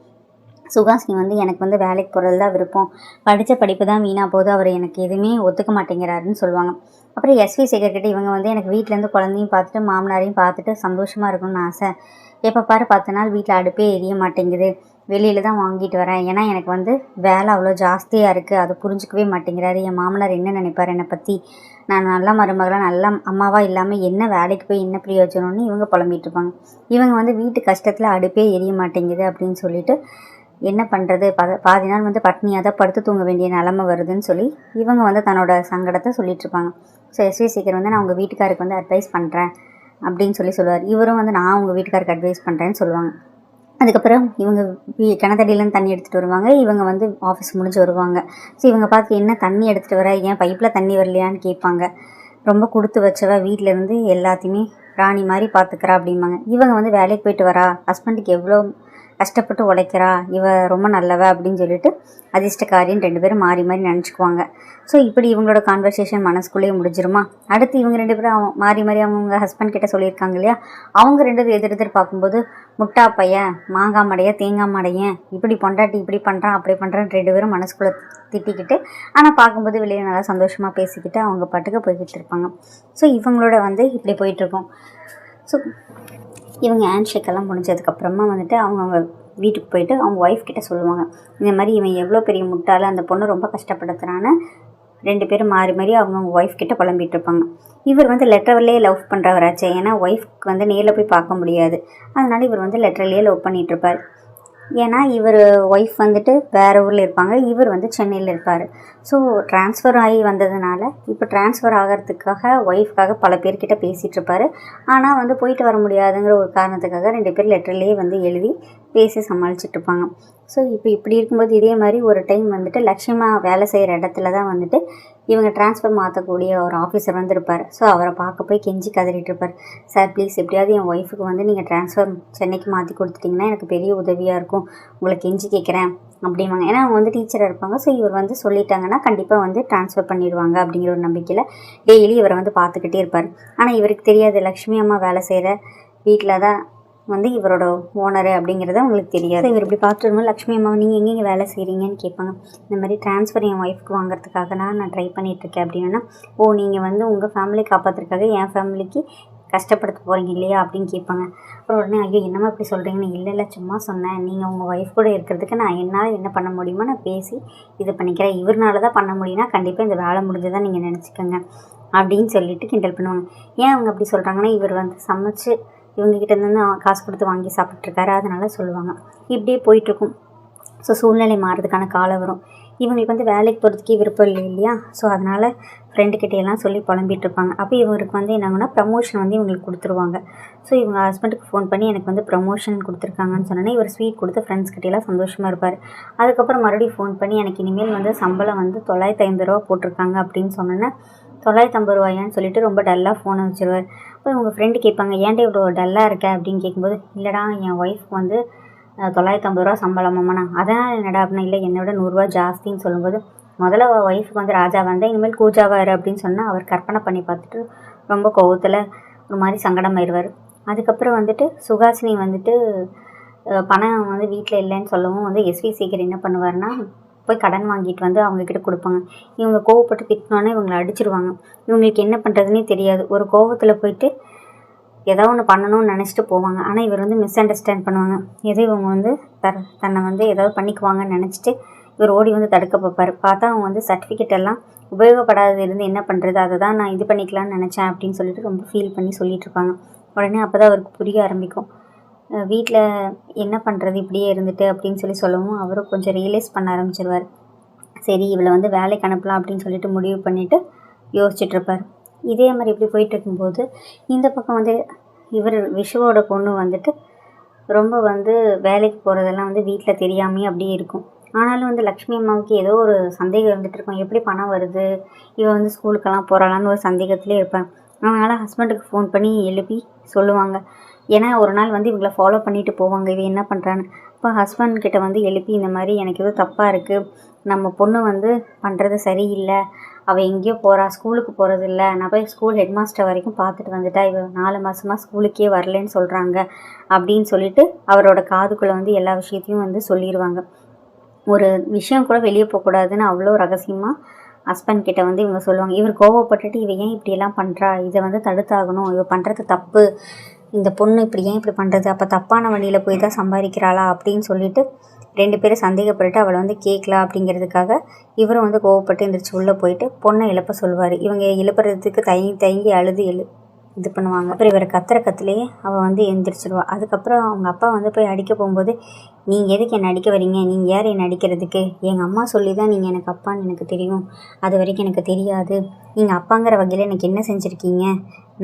A: சுகாசினி வந்து எனக்கு வந்து வேலைக்கு போகிறது தான் விருப்பம், படித்த படிப்பு தான் வீணாக போகுது, அவர் எனக்கு எதுவுமே ஒத்துக்க மாட்டேங்கிறாருன்னு சொல்லுவாங்க. அப்புறம் எஸ்வி சேகர்கிட்ட இவங்க வந்து எனக்கு வீட்டிலேருந்து குழந்தையும் பார்த்துட்டு மாமனாரையும் பார்த்துட்டு சந்தோஷமாக இருக்கணும்னு ஆசை, எப்போ பாரு 10 நாள் வீட்டில் அடுப்பே எரிய மாட்டேங்குது, வெளியில் தான் வாங்கிட்டு வரேன், ஏன்னா எனக்கு வந்து வேலை அவ்வளோ ஜாஸ்தியாக இருக்குது, அதை புரிஞ்சிக்கவே மாட்டேங்கிறாரு, என் மாமனார் என்ன நினைப்பார் என்னை பற்றி, நான் நல்ல மருமகளாக நல்ல அம்மாவாக இல்லாமல் என்ன வேலைக்கு போய் என்ன பிரயோஜனம்னு இவங்க புலம்பிகிட்ருப்பாங்க. இவங்க வந்து வீட்டு கஷ்டத்தில் அடுப்பே எரிய மாட்டேங்குது அப்படின்னு சொல்லிட்டு என்ன பண்ணுறது, பாதி நாள் வந்து பட்னியாக தான் படுத்து தூங்க வேண்டிய நிலமை வருதுன்னு சொல்லி இவங்க வந்து தன்னோட சங்கடத்தை சொல்லிகிட்ருப்பாங்க. ஸோ எஸ்வி சேகர் வந்து நான் உங்கள் வீட்டுக்காருக்கு வந்து அட்வைஸ் பண்ணுறேன் அப்படின்னு சொல்லுவார். இவரும் வந்து நான் உங்கள் வீட்டுக்காருக்கு அட்வைஸ் பண்ணுறேன்னு சொல்லுவாங்க. அதுக்கப்புறம் இவங்க கிணத்தடியிலேருந்து தண்ணி எடுத்துகிட்டு வருவாங்க. இவங்க வந்து ஆஃபீஸ் முடிஞ்சு வருவாங்க. ஸோ இவங்க பார்த்து என்ன தண்ணி எடுத்துகிட்டு வர, ஏன் பைப்பில் தண்ணி வரலையான்னு கேட்பாங்க. ரொம்ப கொடுத்து வச்சவ, வீட்டிலேருந்து எல்லாத்தையுமே ராணி மாதிரி பார்த்துக்கிறா அப்படிம்பாங்க. இவங்க வந்து வேலைக்கு போயிட்டு வரா, ஹஸ்பண்டுக்கு எவ்வளோ கஷ்டப்பட்டு உழைக்கிறா, இவ ரொம்ப நல்லவ அப்படின்னு சொல்லிட்டு அதிர்ஷ்டக்காரின்னு 2 பேரும் மாறி மாறி நினச்சிக்குவாங்க. ஸோ இப்படி இவங்களோட கான்வர்சேஷன் மனசுக்குள்ளேயே முடிஞ்சிருமா. அடுத்து இவங்க 2 பேரும் மாறி மாறி அவங்க ஹஸ்பண்ட் கிட்ட சொல்லியிருக்காங்க இல்லையா, அவங்க 2 பேரும் எதிர் பார்க்கும்போது முட்டா பையன், மாங்காய் மடையன், தேங்காய் மடையன், இப்படி பொண்டாட்டி இப்படி பண்ணுறான் அப்படி பண்ணுறான்னு 2 பேரும் மனசுக்குள்ளே திட்டிக்கிட்டு, ஆனால் பார்க்கும்போது வெளியே நல்லா சந்தோஷமாக பேசிக்கிட்டு அவங்க பாட்டுக்கு போய்கிட்டு இருப்பாங்க. ஸோ இவங்களோட இப்படி போயிட்டுருக்கோம். ஸோ இவங்க ஹேண்ட்ஷேக்கெல்லாம் முடிஞ்சதுக்கப்புறமா அவங்க வீட்டுக்கு போயிட்டு அவங்க ஒய்ஃப் கிட்ட சொல்லுவாங்க, இந்த மாதிரி இவன் எவ்வளோ பெரிய முட்டாள், அந்த பொண்ணு ரொம்ப கஷ்டப்படுத்துறான்னு 2 பேரும் மாறி மாறி அவங்க ஒய்ஃப் கிட்ட புலம்பிகிட்டு இருப்பாங்க. இவர் லெட்டர்லேயே லவ் பண்ணுறவராச்சே, ஏன்னா ஒய்ஃப்க்கு நேரில் போய் பார்க்க முடியாது, அதனால் இவர் லெட்டர்லேயே லவ் பண்ணிகிட்ருப்பார். ஏன்னா இவர் ஒய்ஃப் வேறு ஊரில் இருப்பாங்க, இவர் சென்னையில் இருப்பார். ஸோ ட்ரான்ஸ்ஃபர் ஆகி வந்ததுனால இப்போ ட்ரான்ஸ்ஃபர் ஆகிறதுக்காக ஒய்ஃப்காக பல பேர்கிட்ட பேசிகிட்ருப்பார். ஆனால் போயிட்டு வர முடியாதுங்கிற ஒரு காரணத்துக்காக 2 பேர் லெட்டர்லேயே எழுதி பேசி சமாளிச்சிட்ருப்பாங்க. ஸோ இப்போ இப்படி இருக்கும்போது இதே மாதிரி ஒரு டைம் லக்ஷ்மிமா வேலை செய்கிற இடத்துல தான் இவங்க ட்ரான்ஸ்ஃபர் மாற்றக்கூடிய ஒரு ஆஃபீஸர் இருப்பார். ஸோ அவரை பார்க்க போய் கெஞ்சி கதறிட்டு இருப்பார், சார் ப்ளீஸ் எப்படியாவது என் ஒய்ஃபுக்கு நீங்கள் ட்ரான்ஸ்ஃபர் சென்னைக்கு மாற்றி கொடுத்துட்டிங்கன்னா எனக்கு பெரிய உதவியாக இருக்கும், உங்களை கெஞ்சி கேட்குறேன் அப்படிம்பாங்க. ஏன்னா அவங்க டீச்சராக இருப்பாங்க. ஸோ இவர் சொல்லிட்டாங்கன்னா கண்டிப்பாக ட்ரான்ஸ்ஃபர் பண்ணிடுவாங்க அப்படிங்கிற ஒரு நம்பிக்கையில் டெய்லி இவரை பார்த்துக்கிட்டே இருப்பார். ஆனால் இவருக்கு தெரியாது லக்ஷ்மி அம்மா வேலை செய்கிற வீட்டில் தான் இவரோட ஓனரு அப்படிங்கிறத உங்களுக்கு தெரியாது. இவர் இப்படி பார்த்துருந்தோம், லக்ஷ்மி அம்மா நீங்கள் எங்கெங்கே வேலை செய்கிறீங்கன்னு கேட்பாங்க. இந்த மாதிரி ட்ரான்ஸ்ஃபர் என் ஒய்ஃப்க்கு வாங்குறதுக்காக நான் ட்ரை பண்ணிகிட்ருக்கேன் அப்படின்னா, ஓ நீங்கள் உங்கள் ஃபேமிலி காப்பாற்றுறதுக்காக என் ஃபேமிலிக்கு கஷ்டப்படுத்த போகிறீங்க இல்லையா அப்படின்னு கேட்பாங்க. அப்புறம் உடனே ஐயோ என்னம்மா இப்படி சொல்கிறீங்கன்னு, இல்லை சும்மா சொன்னேன், நீங்கள் உங்கள் ஒய்ஃப் கூட இருக்கிறதுக்கு நான் என்னால் என்ன பண்ண முடியுமோ நான் பேசி இது பண்ணிக்கிறேன், இவர்னால தான் பண்ண முடியும்னா கண்டிப்பாக இந்த வேலை முடிஞ்சதான் நீங்கள் நினச்சிக்கோங்க அப்படின்னு சொல்லிட்டு கிண்டல் பண்ணுவாங்க. ஏன் அவங்க அப்படி சொல்கிறாங்கன்னா, இவர் சமைச்சு இவங்ககிட்டேருந்து காசு கொடுத்து வாங்கி சாப்பிட்ருக்காரு, அதனால் சொல்லுவாங்க. இப்படியே போயிட்டுருக்கும். ஸோ சூழ்நிலை மாறுறதுக்கான காலம் வரும். இவங்களுக்கு வேலைக்கு போகிறதுக்கே விருப்பம் இல்லை இல்லையா. ஸோ அதனால் ஃப்ரெண்டுக்கிட்டையெல்லாம் சொல்லி புலம்பிகிட்ருப்பாங்க. அப்போ இவருக்கு என்னாங்கன்னா ப்ரமோஷன் இவங்களுக்கு கொடுத்துருவாங்க. ஸோ இவங்க ஹஸ்பண்டுக்கு ஃபோன் பண்ணி எனக்கு ப்ரமோஷன் கொடுத்துருக்காங்கன்னு சொன்னோன்னே இவர் ஸ்வீட் கொடுத்து ஃப்ரெண்ட்ஸ்கிட்டையெல்லாம் சந்தோஷமாக இருப்பார். அதுக்கப்புறம் மறுபடியும் ஃபோன் பண்ணி எனக்கு இனிமேல் சம்பளம் 950 ரூபா போட்டிருக்காங்க அப்படின்னு சொன்னோன்னே 950 ரூபாயான்னு சொல்லிட்டு ரொம்ப டல்லாக ஃபோனை வச்சுருவார். அப்போ உங்கள் ஃப்ரெண்டு கேட்பாங்க, ஏன்டா இவ்வளோ டல்லாக இருக்க அப்படின்னு கேட்கும்போது, இல்லைடா என் ஒய்ஃப் 950 ரூபா சம்பளமாம்மா. அதான் என்னடா அப்படின்னா, இல்லை என்னோட 100 ரூபா ஜாஸ்தின்னு சொல்லும்போது, முதல்ல ஒய்ஃபுக்கு ராஜா வந்தால் இனிமேல் கூஜாவாரு அப்படின்னு சொன்னால் அவர் கற்பனை பண்ணி பார்த்துட்டு ரொம்ப கோவத்தில் ஒரு மாதிரி சங்கடமாயிடுவார். அதுக்கப்புறம் சுகாசினி பணம் வீட்டில் இல்லைன்னு சொல்லவும் எஸ்வி சேகர் என்ன பண்ணுவார்னா, போய் கடன் வாங்கிட்டு அவங்கக்கிட்ட கொடுப்பாங்க. இவங்க கோவப்பட்டு திட்டினோன்னே இவங்களை அடிச்சிடுவாங்க. இவங்களுக்கு என்ன பண்ணுறதுனே தெரியாது. ஒரு கோவத்தில் போயிட்டு ஏதோ ஒன்று பண்ணணும்னு நினச்சிட்டு போவாங்க. ஆனால் இவர் மிஸ் அண்டர்ஸ்டாண்ட் பண்ணுவாங்க. எதோ இவங்க தன்னை ஏதாவது பண்ணிக்குவாங்கன்னு நினச்சிட்டு இவர் ஓடி தடுக்க பார்ப்பார். பார்த்தா அவங்க சர்டிஃபிகேட் எல்லாம் உபயோகப்படாதது இருந்து என்ன பண்ணுறது, அதை தான் நான் இது பண்ணிக்கலான்னு நினச்சேன் அப்படின்னு சொல்லிட்டு ரொம்ப ஃபீல் பண்ணி சொல்லிகிட்ருப்பாங்க. உடனே அப்போ தான் அவருக்கு புரிய ஆரம்பிக்கும், வீட்டில் என்ன பண்ணுறது இப்படியே இருந்துட்டு அப்படின்னு சொல்லவும் அவரும் கொஞ்சம் ரியலைஸ் பண்ண ஆரம்பிச்சிருவார். சரி இவளை வேலைக்கு அனுப்பலாம் அப்படின்னு சொல்லிட்டு முடிவு பண்ணிவிட்டு யோசிச்சுட்ருப்பார். இதே மாதிரி இப்படி போயிட்டு இருக்கும்போது இந்த பக்கம் இவர் விஷுவோட பொண்ணு ரொம்ப வேலைக்கு போகிறதெல்லாம் வீட்டில் தெரியாமே அப்படியே இருக்கும். ஆனாலும் லக்ஷ்மி அம்மாவுக்கு ஏதோ ஒரு சந்தேகம் இருந்துகிட்ருக்கும், எப்படி பணம் வருது, இவன் ஸ்கூலுக்கெல்லாம் போகிறாளான்னு ஒரு சந்தேகத்திலே இருப்பேன். அதனால் ஹஸ்பண்டுக்கு ஃபோன் பண்ணி எழுப்பி சொல்லுவாங்க. ஏன்னா ஒரு நாள் இவங்களை ஃபாலோ பண்ணிட்டு போவாங்க, இவன் என்ன பண்ணுறான்னு. இப்போ ஹஸ்பண்ட்கிட்ட எழுப்பி இந்த மாதிரி எனக்கு ஏதோ தப்பாக இருக்குது, நம்ம பொண்ணு பண்ணுறது சரியில்லை, அவள் எங்கேயோ போகிறா, ஸ்கூலுக்கு போகிறது இல்லை, நான் போய் ஸ்கூல் ஹெட் மாஸ்டர் வரைக்கும் பார்த்துட்டு வந்துட்டா, இவள் 4 மாதமாக ஸ்கூலுக்கே வரலன்னு சொல்கிறாங்க அப்படின்னு சொல்லிட்டு அவரோட காதுக்குள்ளே எல்லா விஷயத்தையும் சொல்லிடுவாங்க. ஒரு விஷயம் கூட வெளியே போகக்கூடாதுன்னு அவ்வளோ ரகசியமாக ஹஸ்பண்ட் கிட்ட இவங்க சொல்லுவாங்க. இவர் கோவப்பட்டுட்டு இவ ஏன் இப்படியெல்லாம் பண்ணுறா, இதை தடுத்தாகணும், இவ பண்ணுறது தப்பு, இந்த பொண்ணு இப்படி ஏன் இப்படி பண்ணுறது, அப்போ தப்பான வழியில் போய் தான் சம்பாதிக்கிறாளா அப்படின்னு சொல்லிட்டு 2 பேரும் சந்தேகப்பட்டு அவளை கேட்கலாம் அப்படிங்கிறதுக்காக இவரும் கோவப்பட்டு எந்திரிச்சு உள்ளே போயிட்டு பொண்ணை எழுப்ப சொல்லுவார். இவங்க எழுப்புறதுக்கு தயங்கி அழுது இது பண்ணுவாங்க. அப்புறம் இவர் கத்துலேயே அவள் எந்திரிச்சிடுவா. அதுக்கப்புறம் அவங்க அப்பா போய் அடிக்க போகும்போது, நீங்கள் எதுக்கு என்னை அடிக்க வரீங்க, நீங்கள் யார் என்னை அடிக்கிறதுக்கு, எங்கள் அம்மா சொல்லி தான் நீங்கள் எனக்கு அப்பான்னு எனக்கு தெரியும், அது வரைக்கும் எனக்கு தெரியாது, நீங்கள் அப்பாங்கிற வகையில் எனக்கு என்ன செஞ்சுருக்கீங்க,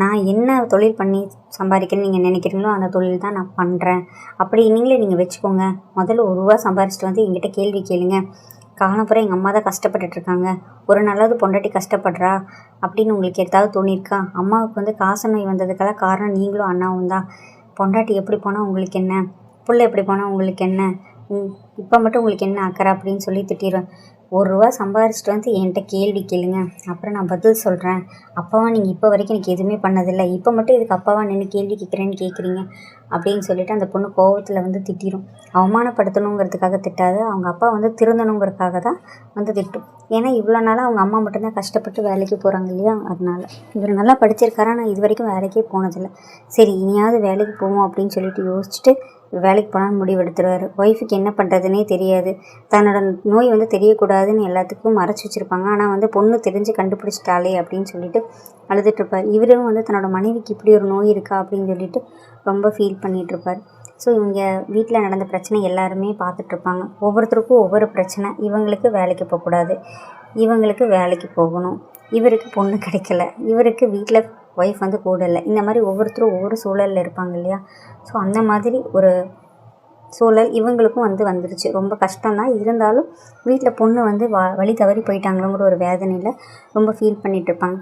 A: நான் என்ன தொழில் பண்ணி சம்பாதிக்கிறேன்னு நீங்கள் நினைக்கிறீங்களோ அந்த தொழில் தான் நான் பண்ணுறேன், அப்படி நீங்களே நீங்கள் வச்சுக்கோங்க, முதல்ல 1 ரூபா சம்பாரிச்சிட்டு என்கிட்ட கேள்வி கேளுங்க, காலப்புறம் எங்கள் அம்மா தான் கஷ்டப்பட்டுட்ருக்காங்க, ஒரு நல்லது பொண்டாட்டி கஷ்டப்படுறா அப்படின்னு உங்களுக்கு ஏதாவது தோணியிருக்கா, அம்மாவுக்கு காச நோய் வந்ததுக்கெல்லாம் காரணம் நீங்களும் அண்ணாவும் தான், பொண்டாட்டி எப்படி போனால் உங்களுக்கு என்ன, புள்ள எப்படி போனால் உங்களுக்கு என்ன, இப்போ மட்டும் உங்களுக்கு என்ன அக்கறை அப்படின்னு சொல்லி திட்டிடுவேன். ₹1 சம்பாரிச்சிட்டு வந்து என்கிட்ட கேள்வி கேளுங்க, அப்புறம் நான் பதில் சொல்கிறேன். அப்பாவா நீங்கள் இப்போ வரைக்கும் எனக்கு எதுவுமே பண்ணதில்லை, இப்போ மட்டும் இதுக்கு அப்பாவா நின்று கேள்வி கேட்குறேன்னு கேட்குறீங்க அப்படின்னு சொல்லிட்டு அந்த பொண்ணு கோவத்தில் வந்து திட்டிடும். அவமானப்படுத்தணுங்கிறதுக்காக திட்டாது, அவங்க அப்பா வந்து திருந்தணுங்கிறதுக்காக தான் வந்து திட்டும். ஏன்னா இவ்வளோ நாளாக அவங்க அம்மா மட்டும்தான் கஷ்டப்பட்டு வேலைக்கு போகிறாங்க இல்லையா, அதனால. இவர் நல்லா படிச்சிருக்காரா, நான் இது வரைக்கும் வேலைக்கே போனதில்லை. சரி இனியாவது வேலைக்கு போவோம் அப்படின்னு சொல்லிட்டு யோசிச்சுட்டு வேலைக்கு போனான்னு முடிவு எடுத்துருவார். ஒய்ஃபுக்கு என்ன பண்ணுறதுனே தெரியாது. தன்னோட நோய் வந்து தெரியக்கூடாதுன்னு எல்லாத்துக்கும் மறைச்சி வச்சுருப்பாங்க. ஆனால் வந்து பொண்ணு தெரிஞ்சு கண்டுபிடிச்சிட்டாலே அப்படின்னு சொல்லிட்டு அழுதுட்டுருப்பார். இவரும் வந்து தன்னோட மனைவிக்கு இப்படி ஒரு நோய் இருக்கா அப்படின்னு சொல்லிட்டு ரொம்ப ஃபீல் பண்ணிகிட்ருப்பார். ஸோ இவங்க வீட்டில் நடந்த பிரச்சனை எல்லாருமே பார்த்துட்ருப்பாங்க. ஒவ்வொருத்தருக்கும் ஒவ்வொரு பிரச்சனை. இவங்களுக்கு வேலைக்கு போகக்கூடாது, இவங்களுக்கு வேலைக்கு போகணும், இவருக்கு பொண்ணு கிடைக்கல, இவருக்கு வீட்டில் ஒய்ஃப் வந்து கூட இல்லை. இந்த மாதிரி ஒவ்வொருத்தரும் ஒவ்வொரு சூழலில் இருப்பாங்க இல்லையா. ஸோ அந்த மாதிரி ஒரு சூழல் இவங்களுக்கும் வந்து வந்துருச்சு. ரொம்ப கஷ்டம்தான், இருந்தாலும் வீட்டில் பொண்ணு வந்து வழி தவறி போயிட்டாங்களோங்கிற ஒரு வேதனையில் ரொம்ப ஃபீல் பண்ணிகிட்ருப்பாங்க.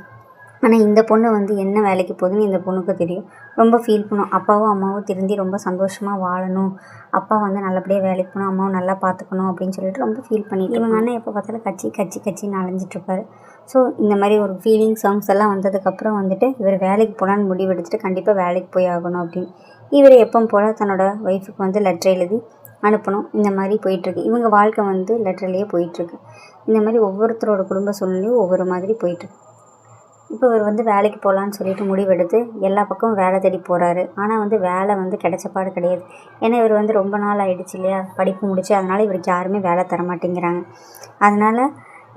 A: ஆனால் இந்த பொண்ணு வந்து என்ன வேலைக்கு போகுதுன்னு இந்த பொண்ணுக்கு தெரியும். ரொம்ப ஃபீல் பண்ணும். அப்பாவும் அம்மாவும் திருந்தி ரொம்ப சந்தோஷமாக வாழணும், அப்பா வந்து நல்லபடியாக வேலைக்கு போகணும், அம்மாவும் நல்லா பார்த்துக்கணும் அப்படின்னு சொல்லிட்டு ரொம்ப ஃபீல் பண்ணிட்டு இவங்க அண்ணன் எப்போ பார்த்தாலும் கட்சின்னு அலைஞ்சிட்ருப்பார். ஸோ இந்த மாதிரி ஒரு ஃபீலிங் சாங்ஸ் எல்லாம் வந்ததுக்கப்புறம் வந்துட்டு இவர் வேலைக்கு போகலான்னு முடிவு எடுத்துகிட்டு கண்டிப்பாக வேலைக்கு போய் ஆகணும் அப்படின்னு இவர் எப்பவும் போல் தன்னோட ஒய்ஃபுக்கு வந்து லெட்டர் எழுதி அனுப்பணும். இந்த மாதிரி போயிட்டுருக்கு. இவங்க வாழ்க்கை வந்து லெட்டர்லேயே போயிட்டுருக்கு. இந்த மாதிரி ஒவ்வொருத்தரோட குடும்ப சூழ்நிலையும் ஒவ்வொரு மாதிரி போயிட்டுருக்கு. இப்போ இவர் வந்து வேலைக்கு போகலான்னு சொல்லிட்டு முடிவெடுத்து எல்லா பக்கமும் வேலை தேடி போகிறாரு. ஆனால் வந்து வேலை வந்து கிடைச்சப்பாடு கிடையாது. ஏன்னா இவர் வந்து ரொம்ப நாள் ஆகிடுச்சு இல்லையா படிப்பு முடிச்சு, அதனால் இவருக்கு யாருமே வேலை தர மாட்டேங்கிறாங்க. அதனால்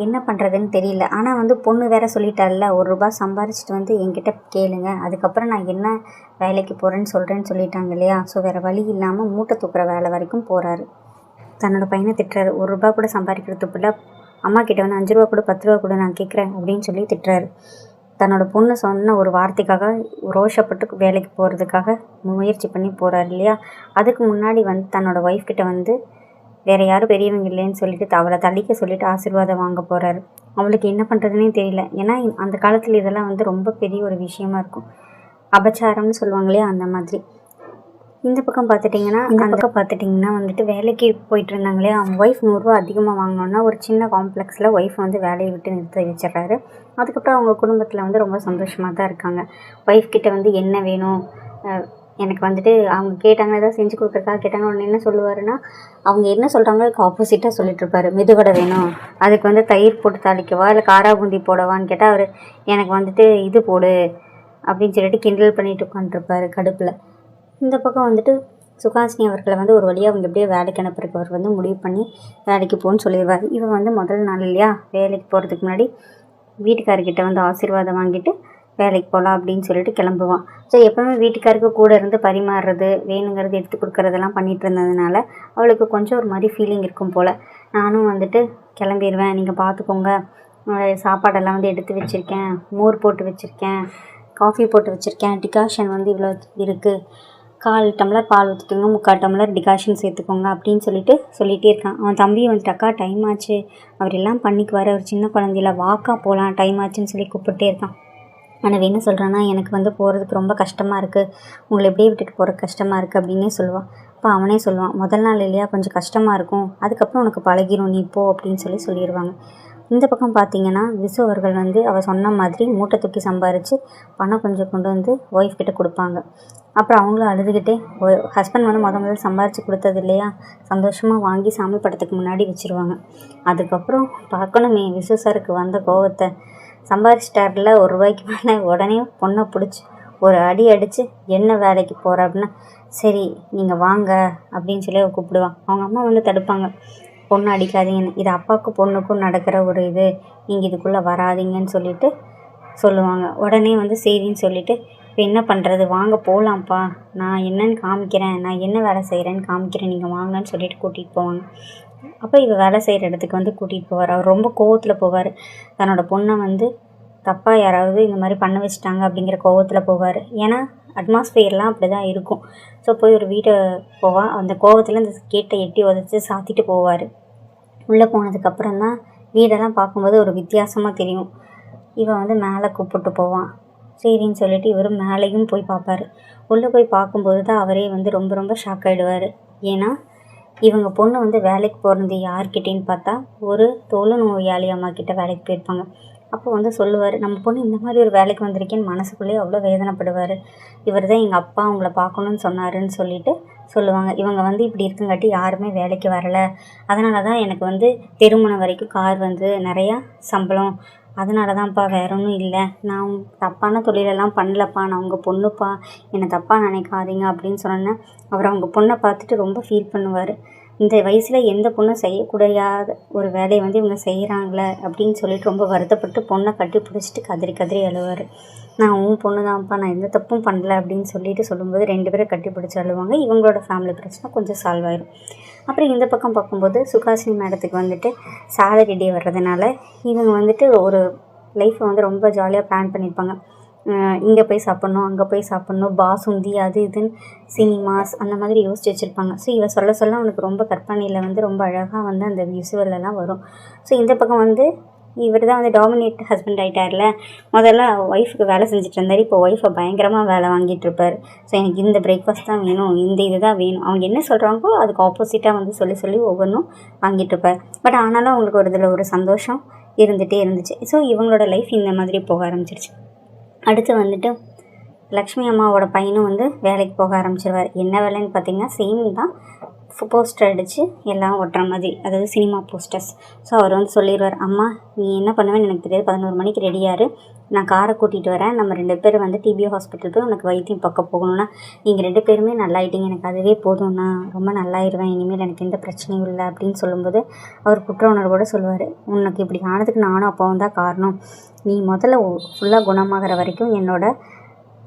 A: என்ன பண்ணுறதுன்னு தெரியல. ஆனால் வந்து பொண்ணு வேறு சொல்லிட்டால, ₹1 சம்பாரிச்சிட்டு வந்து என்கிட்ட கேளுங்க, அதுக்கப்புறம் நான் என்ன வேலைக்கு போகிறேன்னு சொல்கிறேன்னு சொல்லிட்டாங்க இல்லையா. ஸோ வேறு வழி இல்லாமல் மூட்டை தூக்குற வேலை வரைக்கும் போகிறாரு. தன்னோட பையனை திட்டுறாரு. ₹1 கூட சம்பாதிக்கிறதுக்குள்ள அம்மா கிட்ட வந்து ₹5 கூட ₹10 கூட நான் கேட்குறேன் அப்படின்னு சொல்லி திட்டுறாரு. தன்னோட பொண்ணு சொன்ன ஒரு வார்த்தைக்காக ரோஷப்பட்டு வேலைக்கு போகிறதுக்காக முயற்சி பண்ணி போகிறாரு இல்லையா. அதுக்கு முன்னாடி வந்து தன்னோட ஒய்ஃப் கிட்ட வந்து வேறு யாரும் பெரியவங்க இல்லைன்னு சொல்லிட்டு அவளை தள்ளிக்க சொல்லிவிட்டு ஆசீர்வாதம் வாங்க போகிறாரு. அவளுக்கு என்ன பண்ணுறதுனே தெரியல. ஏன்னா அந்த காலத்தில் இதெல்லாம் வந்து ரொம்ப பெரிய ஒரு விஷயமா இருக்கும். அபச்சாரம்னு சொல்லுவாங்க இல்லையா, அந்த மாதிரி. இந்த பக்கம் பார்த்துட்டிங்கன்னா வந்துட்டு வேலைக்கு போயிட்டு இருந்தாங்களே அவங்க ஒய்ஃப் ₹100 அதிகமாக வாங்கினோன்னா ஒரு சின்ன காம்ப்ளெக்ஸில் ஒய்ஃப் வந்து வேலையை விட்டு நிறுத்தி வச்சிடறாரு. அதுக்கப்புறம் அவங்க குடும்பத்தில் வந்து ரொம்ப சந்தோஷமாக தான் இருக்காங்க. ஒய்ஃப் கிட்ட வந்து என்ன வேணும், எனக்கு வந்துட்டு அவங்க கேட்டாங்க, ஏதாவது செஞ்சு கொடுக்குறதுக்காக கேட்டாங்க. உடனே என்ன சொல்லுவாருன்னா, அவங்க என்ன சொல்கிறாங்களோ அதுக்கு ஆப்போசிட்டாக சொல்லிட்டுருப்பாரு. மெதுவடை வேணும், அதுக்கு வந்து தயிர் போட்டு தாளிக்கவா இல்லை காரா பூந்தி போடவான்னு கேட்டால் அவர் எனக்கு வந்துட்டு இது போடு அப்படின்னு சொல்லிட்டு கிண்டல் பண்ணிட்டு உட்காந்துருப்பாரு கடுப்பில். இந்த பக்கம் வந்துட்டு சுகாசினி அவர்களை வந்து ஒரு வழியாக அவங்க எப்படியோ வேலைக்கு அனுப்புறதுக்கு அவர் வந்து முடிவு பண்ணி வேலைக்கு போகணுன்னு சொல்லிடுவார். இவன் வந்து முதல் நாள் இல்லையா வேலைக்கு போகிறதுக்கு முன்னாடி வீட்டுக்காரர்கிட்ட வந்து ஆசீர்வாதம் வாங்கிட்டு வேலைக்கு போகலாம் அப்படின்னு சொல்லிட்டு கிளம்புவான். ஸோ எப்போவுமே வீட்டுக்காருக்கு கூட இருந்து பரிமாறுறது, வேணுங்கிறது எடுத்து கொடுக்குறதெல்லாம் பண்ணிகிட்டு இருந்ததுனால அவளுக்கு கொஞ்சம் ஒரு மாதிரி ஃபீலிங் இருக்கும் போல். நானும் வந்துட்டு கிளம்பிடுவேன், நீங்கள் பார்த்துக்கோங்க, சாப்பாடெல்லாம் வந்து எடுத்து வச்சுருக்கேன், மோர் போட்டு வச்சுருக்கேன், காஃபி போட்டு வச்சுருக்கேன், டிகாஷன் வந்து இவ்வளோ இருக்குது, 1/4 டம்ளர் பால் ஊற்றிக்கோங்க, 3/4 டம்ளர் டிகாஷன் சேர்த்துக்கோங்க அப்படின்னு சொல்லிகிட்டே இருக்கான். அவன் தம்பியை வந்துட்டாக்கா டைம் ஆச்சு, அவர் எல்லாம் பண்ணிக்குவார், அவர் சின்ன குழந்தையில வாக்கா போகலாம் டைம் ஆச்சுன்னு சொல்லி கூப்பிட்டே இருக்கான். ஆனால் என்ன சொல்கிறான்னா, எனக்கு வந்து போகிறதுக்கு ரொம்ப கஷ்டமாக இருக்குது, உங்களை எப்படியே விட்டுட்டு போகிறதுக்கு கஷ்டமாக இருக்குது அப்படின்னே சொல்லுவான். அப்போ அவனே சொல்லுவான், முதல் நாள் இல்லையா கொஞ்சம் கஷ்டமாக இருக்கும், அதுக்கப்புறம் உனக்கு பழகிரும், நீ போ அப்படின்னு சொல்லிடுவாங்க. இந்த பக்கம் பார்த்திங்கன்னா விசு அவர்கள் வந்து அவள் சொன்ன மாதிரி மூட்டை தூக்கி சம்பாரித்து பணம் கொஞ்சம் கொண்டு வந்து ஒய்ஃப் கிட்ட கொடுப்பாங்க. அப்புறம் அவங்களும் அழுதுகிட்டே ஹஸ்பண்ட் வந்து முதல்ல சம்பாரித்து கொடுத்தது இல்லையா சந்தோஷமாக வாங்கி சாமி படத்துக்கு முன்னாடி வச்சுருவாங்க. அதுக்கப்புறம் பார்க்கணுமே விசு சாருக்கு வந்த கோவத்தை. சம்பாரிச்சிட்டாரில் ₹1 மேலே உடனே பொண்ணை பிடிச்சி ஒரு அடி அடித்து என்ன வேலைக்கு போகிற அப்படின்னா, சரி நீங்கள் வாங்க அப்படின்னு சொல்லி கூப்பிடுவான். அவங்க அம்மா வந்து தடுப்பாங்க, பொண்ணு அடிக்காதீங்கன்னு, இது அப்பாவுக்கும் பொண்ணுக்கும் நடக்கிற ஒரு இது, நீங்கள் இதுக்குள்ளே வராதிங்கன்னு சொல்லிட்டு சொல்லுவாங்க. உடனே வந்து சரின்னு சொல்லிவிட்டு இப்போ என்ன பண்ணுறது, வாங்க போகலாம்ப்பா, நான் என்னன்னு காமிக்கிறேன், நான் என்ன வேலை செய்கிறேன்னு காமிக்கிறேன், நீங்கள் வாங்கன்னு சொல்லிட்டு கூட்டிகிட்டு போவாங்க. அப்போ இவள் வேலை செய்கிற இடத்துக்கு வந்து கூட்டிகிட்டு போவார். அவர் ரொம்ப கோவத்தில் போவார். தன்னோட பொண்ணை வந்து தப்பாக யாராவது இந்த மாதிரி பண்ண வச்சுட்டாங்க அப்படிங்கிற கோவத்தில் போவார். ஏன்னா அட்மாஸ்பியர்லாம் அப்படி தான் இருக்கும். ஸோ போய் ஒரு வீட்டை போவான். அந்த கோவத்தில் அந்த கேட்டை எட்டி உதச்சி சாத்திட்டு போவார். உள்ளே போனதுக்கப்புறம் தான் வீடெல்லாம் பார்க்கும்போது ஒரு வித்தியாசமாக தெரியும். இவன் வந்து மேலே கூப்பிட்டு போவான். சரின்னு சொல்லிட்டு இவர் மேலேயும் போய் பார்ப்பார். உள்ளே போய் பார்க்கும்போது தான் அவரே வந்து ரொம்ப ரொம்ப ஷாக் ஆகிடுவார். ஏன்னா இவங்க பொண்ணு வந்து வேலைக்கு போகிறது யார்கிட்டேன்னு பார்த்தா ஒரு தொழுநோயாளி அம்மா கிட்ட வேலைக்கு போயிருப்பாங்க. அப்போ வந்து சொல்லுவார், நம்ம பொண்ணு இந்த மாதிரி ஒரு வேலைக்கு வந்திருக்கேன்னு மனசுக்குள்ளேயே அவ்வளோ வேதனைப்படுவார். இவர் தான் எங்கள் அப்பா அவங்கள பார்க்கணுன்னு சொன்னாருன்னு சொல்லிட்டு சொல்லுவாங்க. இவங்க வந்து இப்படி இருக்குங்காட்டி யாருமே வேலைக்கு வரலை, அதனால தான் எனக்கு வந்து திருமணம் வரைக்கும் கார் வந்து நிறையா சம்பளம், அதனால தான்ப்பா, வேற ஒன்றும் இல்லை, நான் தப்பான தொழிலெல்லாம் பண்ணலப்பா, நான் உங்கள் பொண்ணுப்பா, என்னை தப்பாக நினைக்காதீங்க அப்படின்னு சொன்னேன். அவர் அவங்க பொண்ணை பார்த்துட்டு ரொம்ப ஃபீல் பண்ணுவார். இந்த வயசில் எந்த பொண்ணும் செய்யக்கூடாத ஒரு வேலையை வந்து இவங்க செய்கிறாங்களே அப்படின்னு சொல்லிட்டு ரொம்ப வருத்தப்பட்டு பொண்ணை கட்டி பிடிச்சிட்டு கதறி கதறி அழுவார். நான் உன் பொண்ணு தான்ப்பா, நான் எந்த தப்பும் பண்ணல அப்படின்னு சொல்லிட்டு சொல்லும்போது 2 பேரும் கட்டி பிடிச்சி அழுவாங்க. இவங்களோட ஃபேமிலி பிரச்சனை கொஞ்சம் சால்வ் ஆயிடும். அப்புறம் இந்த பக்கம் பார்க்கும்போது சுகாசினி மேடத்துக்கு வந்துட்டு சேலரி டே வர்றதுனால இவங்க வந்துட்டு ஒரு லைஃப்பை வந்து ரொம்ப ஜாலியாக பிளான் பண்ணியிருப்பாங்க. இங்கே போய் சாப்பிட்ணும், அங்கே போய் சாப்பிட்ணும், பாசுந்தி அது இதுன்னு சினிமாஸ் அந்த மாதிரி யோசிச்சு வச்சுருப்பாங்க. ஸோ இவ சொல்ல சொல்ல அவனுக்கு ரொம்ப கற்பனையில் வந்து ரொம்ப அழகாக வந்து அந்த விசுவலெல்லாம் வரும். ஸோ இந்த பக்கம் வந்து இவர் தான் வந்து டாமினேட் ஹஸ்பண்ட் ஆகிட்டார்ல. முதல்ல ஒய்ஃபுக்கு வேலை செஞ்சுட்டு இருந்தார், இப்போ ஒய்ஃபை பயங்கரமாக வேலை வாங்கிட்டு இருப்பார். ஸோ எனக்கு இந்த பிரேக்ஃபாஸ்ட் தான் வேணும், இந்த இது தான் வேணும், அவங்க என்ன சொல்கிறாங்களோ அதுக்கு ஆப்போசிட்டாக வந்து சொல்லி சொல்லி ஒவ்வொன்றும் வாங்கிட்டு இருப்பார். பட் ஆனாலும் அவங்களுக்கு ஒரு இதில் ஒரு சந்தோஷம் இருந்துகிட்டே இருந்துச்சு. ஸோ இவங்களோட லைஃப் இந்த மாதிரி போக ஆரம்பிச்சிருச்சு. அடுத்து வந்துட்டு லக்ஷ்மி அம்மாவோட பையனும் வந்து வேலைக்கு போக ஆரம்பிச்சிருவார். என்ன வேலைன்னு பார்த்தீங்கன்னா சேம் தான், போஸ்டர் அடித்து எல்லாம் ஒட்டுற மாதிரி, அதாவது சினிமா போஸ்டர்ஸ். ஸோ அவர் வந்து சொல்லிடுவார், அம்மா நீ என்ன பண்ணுவேன்னு எனக்கு தெரியாது, 11 மணிக்கு ரெடியாரு, நான் காரை கூட்டிகிட்டு வரேன், நம்ம 2 பேரும் வந்து டிபிஓ ஹாஸ்பிட்டல் போய் உனக்கு வைத்தியம் பக்கம் போகணுன்னா நீங்கள் 2 பேருமே நல்லாயிட்டீங்க, எனக்கு அதுவே போதும், நான் ரொம்ப நல்லாயிருவேன், இனிமேல் எனக்கு எந்த பிரச்சனையும் இல்லை அப்படின்னு சொல்லும்போது அவர் குற்ற உணர்வோடு சொல்லுவார், உனக்கு இப்படி ஆனதுக்கு நானும் அப்பாவும் தான் காரணம், நீ முதல்ல ஃபுல்லாக குணமாகிற வரைக்கும் என்னோட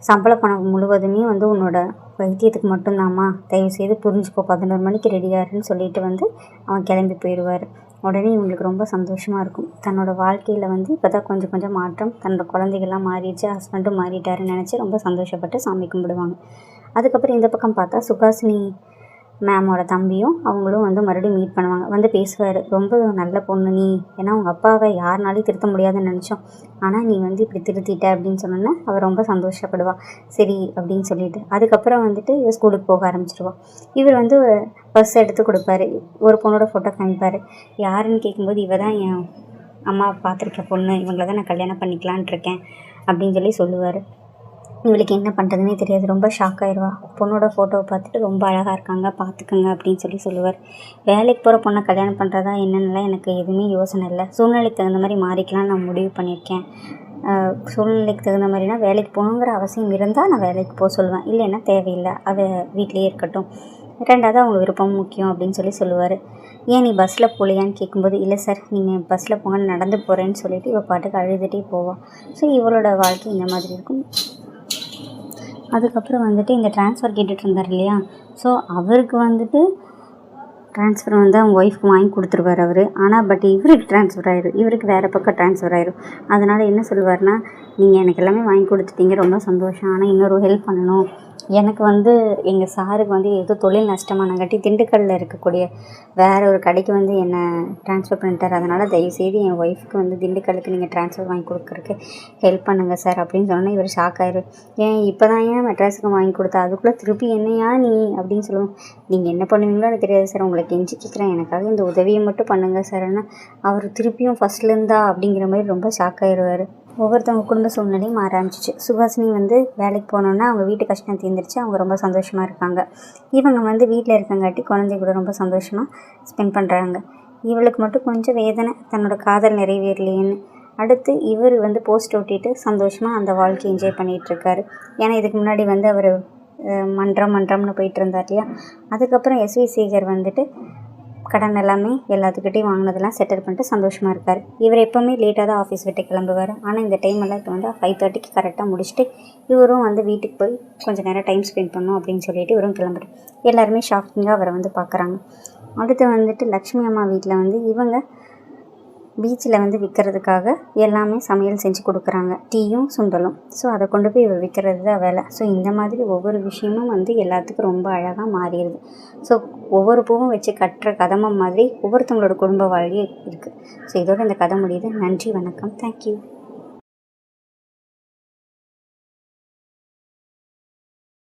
A: சம்பள பணம் முழுவதுமே வந்து உன்னோட வைத்தியத்துக்கு மட்டும்தாம்மா, தயவுசெய்து புரிஞ்சுக்கோ, 11 மணிக்கு ரெடியாருன்னு சொல்லிட்டு வந்து அவன் கிளம்பி போயிடுவார். உடனே இவங்களுக்கு ரொம்ப சந்தோஷமாக இருக்கும். தன்னோட வாழ்க்கையில் வந்து இப்போ தான் கொஞ்சம் கொஞ்சம் மாற்றம், தன்னோட குழந்தைகள்லாம் மாறிடுச்சு, ஹஸ்பண்டும் மாறிட்டாருன்னு நினச்சி ரொம்ப சந்தோஷப்பட்டு சாமி கும்பிடுவாங்க. அதுக்கப்புறம் இந்த பக்கம் பார்த்தா சுகாசினி மேமோட தம்பியும் அவங்களும் வந்து மறுபடியும் மீட் பண்ணுவாங்க. வந்து பேசுவார், ரொம்ப நல்ல பொண்ணு நீ, ஏன்னா உங்கள் அப்பாவை யாருனாலையும் திருத்த முடியாதுன்னு நினச்சோம், ஆனால் நீ வந்து இப்படி திருத்திட்ட அப்படின்னு சொன்னோன்னா அவர் ரொம்ப சந்தோஷப்படுவா. சரி அப்படின்னு சொல்லிட்டு அதுக்கப்புறம் வந்துட்டு இவர் ஸ்கூலுக்கு போக ஆரம்பிச்சிடுவா. இவர் வந்து பர்ஸ் எடுத்து கொடுப்பாரு, ஒரு பொண்ணோட ஃபோட்டோ காமிப்பார். யாருன்னு கேட்கும்போது இவ தான் என் அம்மா பார்த்துருக்க பொண்ணு, இவங்கள தான் நான் கல்யாணம் பண்ணிக்கலான்ட்டு இருக்கேன் அப்படின்னு சொல்லி சொல்லுவார். இவளுக்கு என்ன பண்ணுறதுனே தெரியாது, ரொம்ப ஷாக் ஆயிடுவா. பொண்ணோட ஃபோட்டோவை பார்த்துட்டு ரொம்ப அழகாக இருக்காங்க, பார்த்துக்குங்க அப்படின்னு சொல்லி சொல்லுவார். வேலைக்கு போகிற பொண்ணை கல்யாணம் பண்ணுறதா என்னென்னலாம் எனக்கு எதுவுமே யோசனை இல்லை, சூழ்நிலைக்கு தகுந்த மாதிரி மாறிக்கலாம்னு நான் முடிவு பண்ணியிருக்கேன். சூழ்நிலைக்கு தகுந்த மாதிரினா வேலைக்கு போகணுங்கிற அவசியம் இருந்தால் நான் வேலைக்கு போக சொல்லுவேன், இல்லைன்னா தேவையில்லை, வீட்டிலையே இருக்கட்டும், 2வது அவங்க விருப்பம் முக்கியம் அப்படின்னு சொல்லி சொல்லுவார். ஏன் நீ பஸ்ஸில் போகலையான்னு கேட்கும்போது, இல்லை சார் நீங்கள் பஸ்ஸில் போங்க, நடந்து போகிறேன்னு சொல்லிவிட்டு இவள் பாட்டுக்கு அழுதுகிட்டே போவாள். ஸோ இவளோட வாழ்க்கை இந்த மாதிரி இருக்கும். அதுக்கப்புறம் வந்துட்டு இந்த ட்ரான்ஸ்ஃபர் கேட்டுட்டு இருந்தார் இல்லையா, ஸோ அவருக்கு வந்துட்டு ட்ரான்ஸ்ஃபர் வந்து அவங்க ஒய்ஃப்க்கு வாங்கி கொடுத்துருவார் அவர். ஆனால் பட் இவருக்கு ட்ரான்ஸ்ஃபர் ஆயிடும், இவருக்கு வேறு பக்கம் ட்ரான்ஸ்ஃபர் ஆயிடும். அதனால் என்ன சொல்லுவார்னா, நீங்கள் எனக்கு எல்லாமே வாங்கி கொடுத்துட்டீங்க, ரொம்ப சந்தோஷம், ஆனால் இன்னொரு ஹெல்ப் பண்ணணும், எனக்கு வந்து எங்கள் சாருக்கு வந்து ஏதோ தொழில் நஷ்டமானங்காட்டி திண்டுக்கல்லில் இருக்கக்கூடிய வேறு ஒரு கடைக்கு வந்து என்னை ட்ரான்ஸ்ஃபர் பண்ணிட்டார். அதனால் தயவுசெய்து என் ஒய்ஃப்க்கு வந்து திண்டுக்கல்லுக்கு நீங்கள் ட்ரான்ஸ்ஃபர் வாங்கி கொடுக்குறக்கு ஹெல்ப் பண்ணுங்கள் சார் அப்படின்னு சொன்னால் இவர் ஷாக் ஆயிரு. ஏன் இப்போ தான் ஏன் மெட்ராஸுக்கு வாங்கி கொடுத்தா, அதுக்குள்ளே திருப்பி என்னையா நீ அப்படின்னு சொல்லுவோம். நீங்கள் என்ன பண்ணுவீங்களோ எனக்கு தெரியாது சார், உங்களை கெஞ்சி கேட்குறேன், எனக்காக இந்த உதவியை மட்டும் பண்ணுங்கள் சார். ஆனால் அவர் திருப்பியும் ஃபஸ்ட்லேருந்தா அப்படிங்கிற மாதிரி ரொம்ப ஷாக் ஆயிடுவார். ஒவ்வொருத்தவங்க குடும்ப சூழ்நிலையும் மாற ஆரம்பிச்சிச்சு. சுஹாசினி வந்து வேலைக்கு போனோன்னா அவங்க வீட்டு கஷ்டம் தீர்ந்துருச்சு, அவங்க ரொம்ப சந்தோஷமாக இருக்காங்க. இவங்க வந்து வீட்டில் இருக்கங்காட்டி குழந்தை கூட ரொம்ப சந்தோஷமாக ஸ்பெண்ட் பண்ணுறாங்க. இவளுக்கு மட்டும் கொஞ்சம் வேதனை, தன்னோட காதல் நிறைவேறலையேன்னு. அடுத்து இவர் வந்து போஸ்ட் ஓட்டிட்டு சந்தோஷமாக அந்த வாழ்க்கையை என்ஜாய் பண்ணிகிட்ருக்காரு. ஏன்னா இதுக்கு முன்னாடி வந்து அவர் மன்றம்னு போயிட்டு இருந்தார் இல்லையா. அதுக்கப்புறம் எஸ்வி சேகர் வந்துட்டு கடன் எல்லாமே எல்லாத்துக்கிட்டையும் வாங்கினதெல்லாம் செட்டில் பண்ணிட்டு சந்தோஷமாக இருக்கார். இவர் எப்போவுமே லேட்டாக தான் ஆஃபீஸ் விட்டு கிளம்புவார். ஆனால் இந்த டைமெல்லாம் இப்போ வந்து 5:30க்கு கரெக்டாக முடிச்சுட்டு இவரும் வந்து வீட்டுக்கு போய் கொஞ்சம் நேரம் டைம் ஸ்பெண்ட் பண்ணணும் அப்படின்னு சொல்லிட்டு இவரும் கிளம்புறாரு. எல்லாருமே ஷாக்கிங்காக அவரை வந்து பார்க்குறாங்க. அடுத்து வந்துட்டு லக்ஷ்மி அம்மா வீட்டில் வந்து இவங்க பீச்சில் வந்து விற்கிறதுக்காக எல்லாமே சமையல் செஞ்சு கொடுக்குறாங்க, டீயும் சுண்டலும். ஸோ அதை கொண்டு போய் இவர் விற்கிறது தான் வேலை. ஸோ இந்த மாதிரி ஒவ்வொரு விஷயமும் வந்து எல்லாத்துக்கும் ரொம்ப அழகாக மாறிடுது. ஸோ ஒவ்வொரு பூவும் வச்சு கட்டுற கதம்பம் மாதிரி ஒவ்வொருத்தவங்களோட குடும்ப வாழ்க்கை இருக்குது. ஸோ இதோட இந்த கதை முடியுது. நன்றி, வணக்கம், தேங்க்யூ.